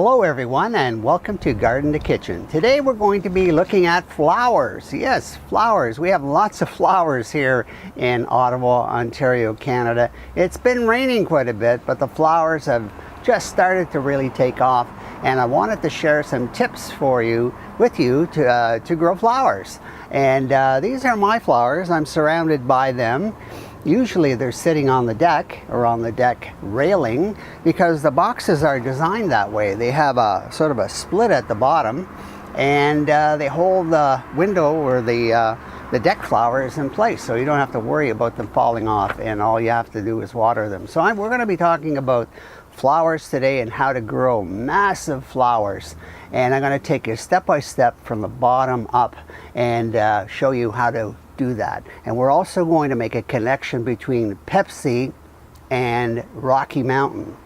Hello everyone, and welcome to Garden to Kitchen. Today we're going to be looking at flowers. Yes, flowers. We have lots of flowers here in Ottawa, Ontario, Canada. It's been raining quite a bit, but the flowers have just started to really take off, and I wanted to share some tips with you to grow flowers. And these are my flowers. I'm surrounded by them. Usually they're sitting on the deck or on the deck railing because the boxes are designed that way. They have a sort of a split at the bottom, and they hold the window or the deck flowers in place, so you don't have to worry about them falling off, and all you have to do is water them. So we're going to be talking about flowers today and how to grow massive flowers, and I'm going to take you step by step from the bottom up and show you how to do that. And we're also going to make a connection between Pepsi and Rocky Mountain.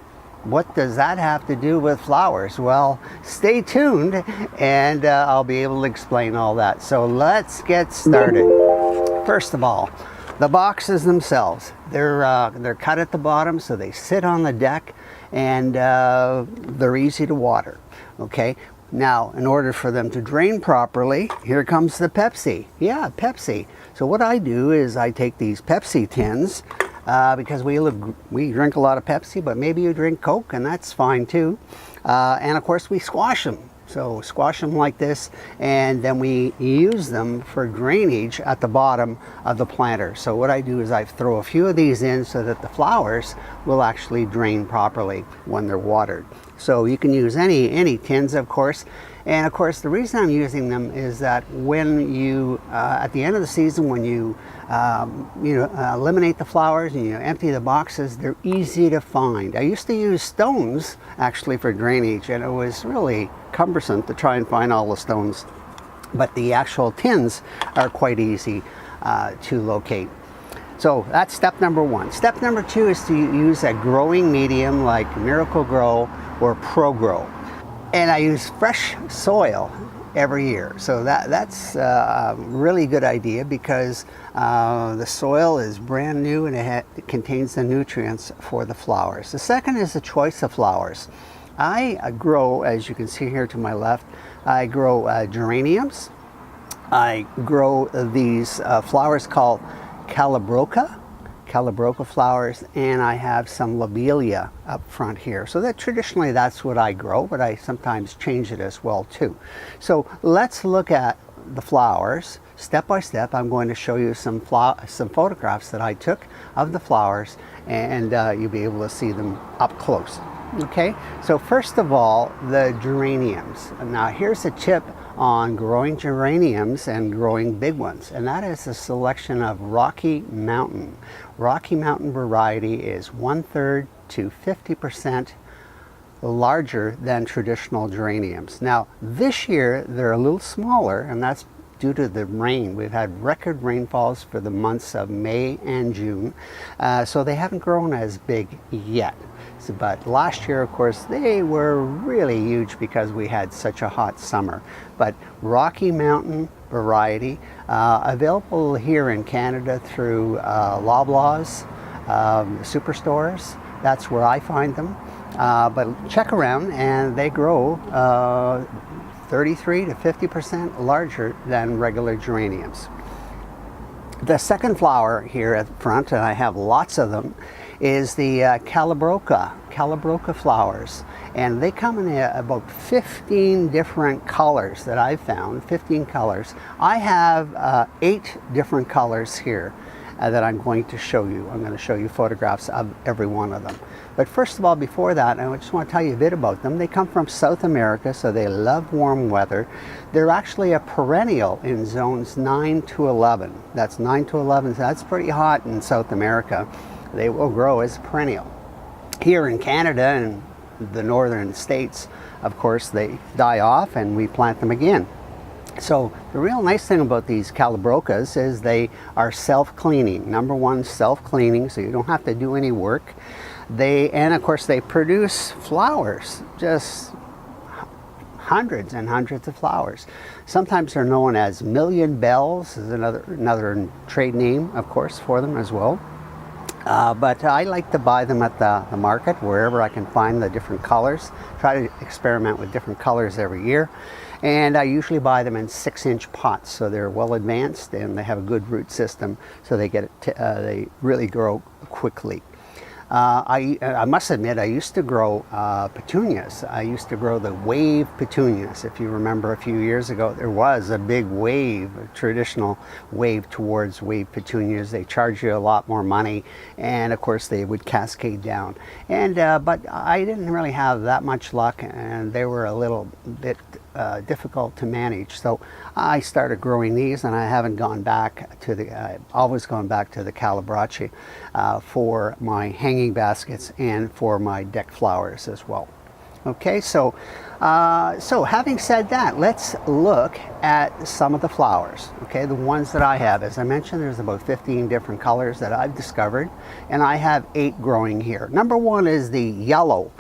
What does that have to do with flowers? Well, stay tuned and I'll be able to explain all that. So let's get started. First of all, the boxes themselves, they're cut at the bottom, so they sit on the deck, and they're easy to water. Okay, now in order for them to drain properly, here comes the Pepsi. Yeah, Pepsi. So what I do is I take these Pepsi tins, because we drink a lot of Pepsi, but maybe you drink Coke, and that's fine too. And of course we squash them. So squash them like this, and then we use them for drainage at the bottom of the planter. So what I do is I throw a few of these in so that the flowers will actually drain properly when they're watered. So you can use any tins, of course. And of course, the reason I'm using them is that when you, at the end of the season, when you eliminate the flowers and you empty the boxes, they're easy to find. I used to use stones actually for drainage, and it was really cumbersome to try and find all the stones. But the actual tins are quite easy to locate. So that's step number one. Step number two is to use a growing medium like Miracle Grow or Pro Grow. And I use fresh soil every year. So that's a really good idea, because the soil is brand new and it contains the nutrients for the flowers. The second is the choice of flowers. I grow, as you can see here to my left, I grow geraniums. I grow these flowers called Calibrachoe flowers, and I have some Lobelia up front here. So that traditionally that's what I grow, but I sometimes change it as well too. So let's look at the flowers step by step. I'm going to show you some photographs that I took of the flowers, and you'll be able to see them up close. Okay, so first of all, the geraniums. Now here's a tip on growing geraniums and growing big ones, and that is a selection of Rocky Mountain. Rocky Mountain variety is 1/3 to 50% larger than traditional geraniums. Now this year they're a little smaller, and that's due to the rain. We've had record rainfalls for the months of May and June, so they haven't grown as big yet. But last year, of course, they were really huge because we had such a hot summer. But Rocky Mountain variety, available here in Canada through Loblaws, superstores. That's where I find them. But check around, and they grow 33 to 50% larger than regular geraniums. The second flower here at the front, and I have lots of them, is the Calibrachoe flowers, and they come in about 15 different colors that I've found. 15 colors. I have 8 different colors here that I'm going to show you. I'm going to show you photographs of every one of them. But first of all, before that, I just want to tell you a bit about them. They come from South America, so they love warm weather. They're actually a perennial in zones 9 to 11. That's 9 to 11, so that's pretty hot in South America. They will grow as perennial. Here in Canada and the northern states, of course, they die off and we plant them again. So the real nice thing about these Calibrachoes is they are self-cleaning. Number one, self-cleaning, so you don't have to do any work. And of course they produce flowers, just hundreds and hundreds of flowers. Sometimes they're known as million bells, is another trade name, of course, for them as well. But I like to buy them at the market, wherever I can find the different colors. Try to experiment with different colors every year. And I usually buy them in 6-inch pots, so they're well advanced and they have a good root system, so they really grow quickly. I must admit, I used to grow petunias. I used to grow the wave petunias. If you remember, a few years ago, there was a big wave, a traditional wave towards wave petunias. They charge you a lot more money, and of course they would cascade down. And but I didn't really have that much luck, and they were a little bit difficult to manage. So I started growing these, and I haven't gone back to always gone back to the Calibrachoe for my hanging baskets and for my deck flowers as well. Okay, so having said that, let's look at some of the flowers. Okay, the ones that I have. As I mentioned, there's about 15 different colors that I've discovered, and I have 8 growing here. Number one is the yellow.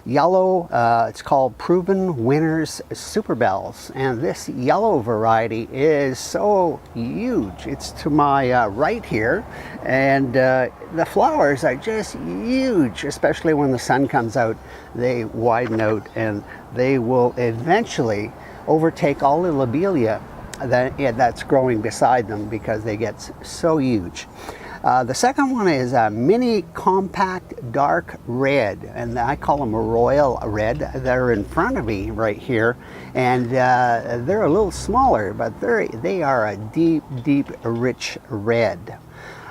It's called Proven Winners Superbells, and this yellow variety is so huge. It's to my right here, and the flowers are just huge, especially when the sun comes out. They widen out, and they will eventually overtake all the lobelia that's growing beside them, because they get so huge. The second one is a mini compact dark red, and I call them a royal red. They're in front of me right here, and they're a little smaller, but they are a deep, rich red.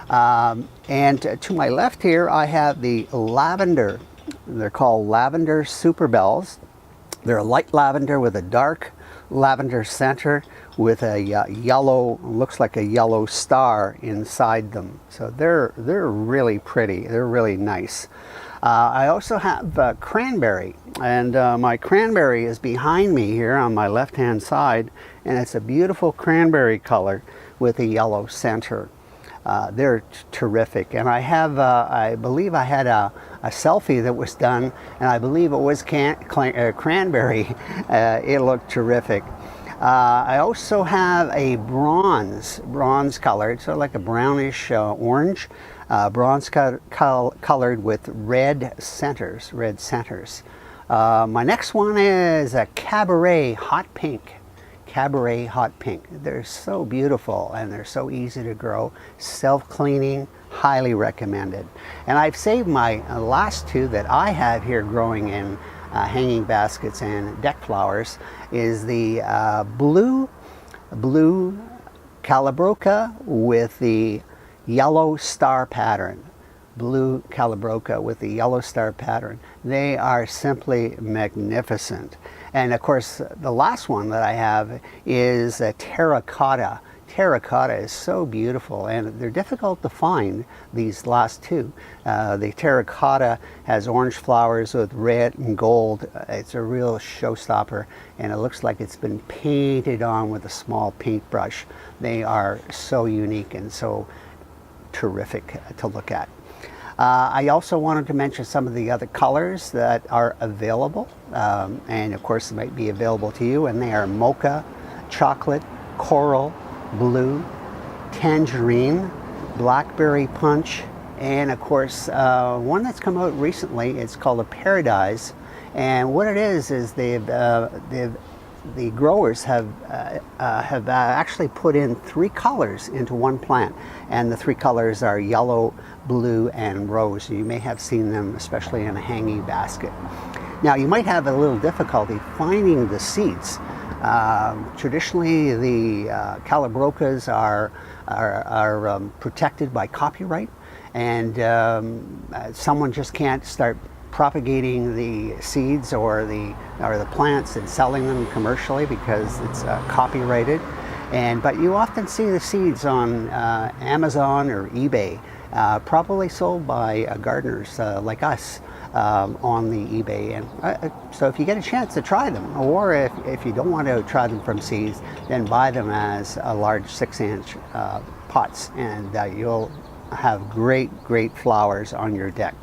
And to my left here, I have the lavender. They're called Lavender Superbells. They're a light lavender with a dark lavender center, with a yellow, looks like a yellow star inside them. So they're really pretty. They're really nice. I also have cranberry, and my cranberry is behind me here on my left hand side, and it's a beautiful cranberry color with a yellow center. They're terrific, and I have I believe I had a selfie that was done, and I believe it was cranberry. It looked terrific. I also have a bronze colored, so like a brownish orange, bronze colored with red centers. My next one is a Cabaret hot pink. Cabaret hot pink. They're so beautiful, and they're so easy to grow, self-cleaning, highly recommended. And I've saved my last two that I have here growing in hanging baskets and deck flowers is the blue Calibrachoe with the yellow star pattern. Blue Calibrachoe with the yellow star pattern. They are simply magnificent. And of course, the last one that I have is a Terra. Terra is so beautiful, and they're difficult to find, these last two. The Terra has orange flowers with red and gold. It's a real showstopper, and it looks like it's been painted on with a small paintbrush. They are so unique and so terrific to look at. I also wanted to mention some of the other colors that are available, and of course they might be available to you, and they are mocha, chocolate, coral, blue, tangerine, blackberry punch, and of course one that's come out recently. It's called a Paradise, and what it is the growers have actually put in 3 colors into one plant, and the 3 colors are yellow, blue, and rose. You may have seen them, especially in a hanging basket. Now, you might have a little difficulty finding the seeds. Traditionally, the Calibrachoes are protected by copyright, and someone just can't start propagating the seeds or the plants and selling them commercially because it's copyrighted. But you often see the seeds on Amazon or eBay, probably sold by gardeners like us on the eBay. And so if you get a chance to try them, or if you don't want to try them from seeds, then buy them as a large 6-inch pots, and you'll have great flowers on your deck.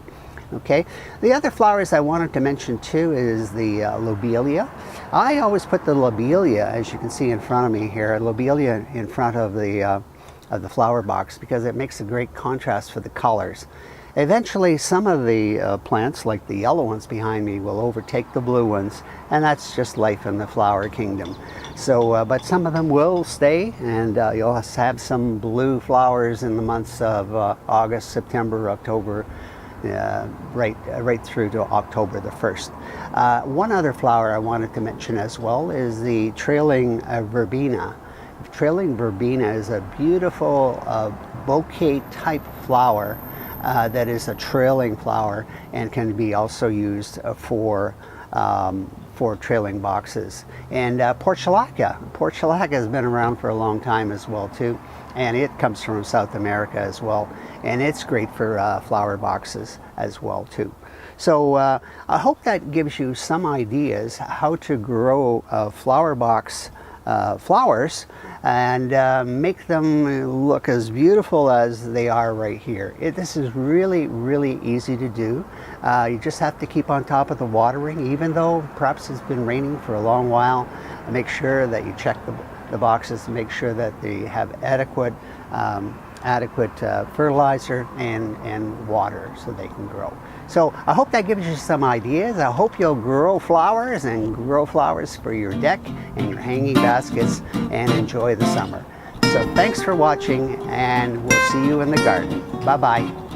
Okay, the other flowers I wanted to mention too is the lobelia. I always put the lobelia, as you can see in front of me here, lobelia in front of the flower box, because it makes a great contrast for the colors. Eventually, some of the plants, like the yellow ones behind me, will overtake the blue ones, and that's just life in the flower kingdom. So, but some of them will stay, and you'll have some blue flowers in the months of August, September, October, right through to October the 1st. One other flower I wanted to mention as well is the trailing verbena. Trailing verbena is a beautiful bouquet type flower that is a trailing flower and can be also used for trailing boxes. And Portulaca has been around for a long time as well too, and it comes from South America as well, and it's great for flower boxes as well too. So I hope that gives you some ideas how to grow flower box flowers and make them look as beautiful as they are right here. This is really, really easy to do. You just have to keep on top of the watering, even though perhaps it's been raining for a long while. Make sure that you check the boxes to make sure that they have adequate fertilizer and water so they can grow. So I hope that gives you some ideas. I hope you'll grow flowers for your deck and your hanging baskets and enjoy the summer. So thanks for watching, and we'll see you in the garden. Bye-bye.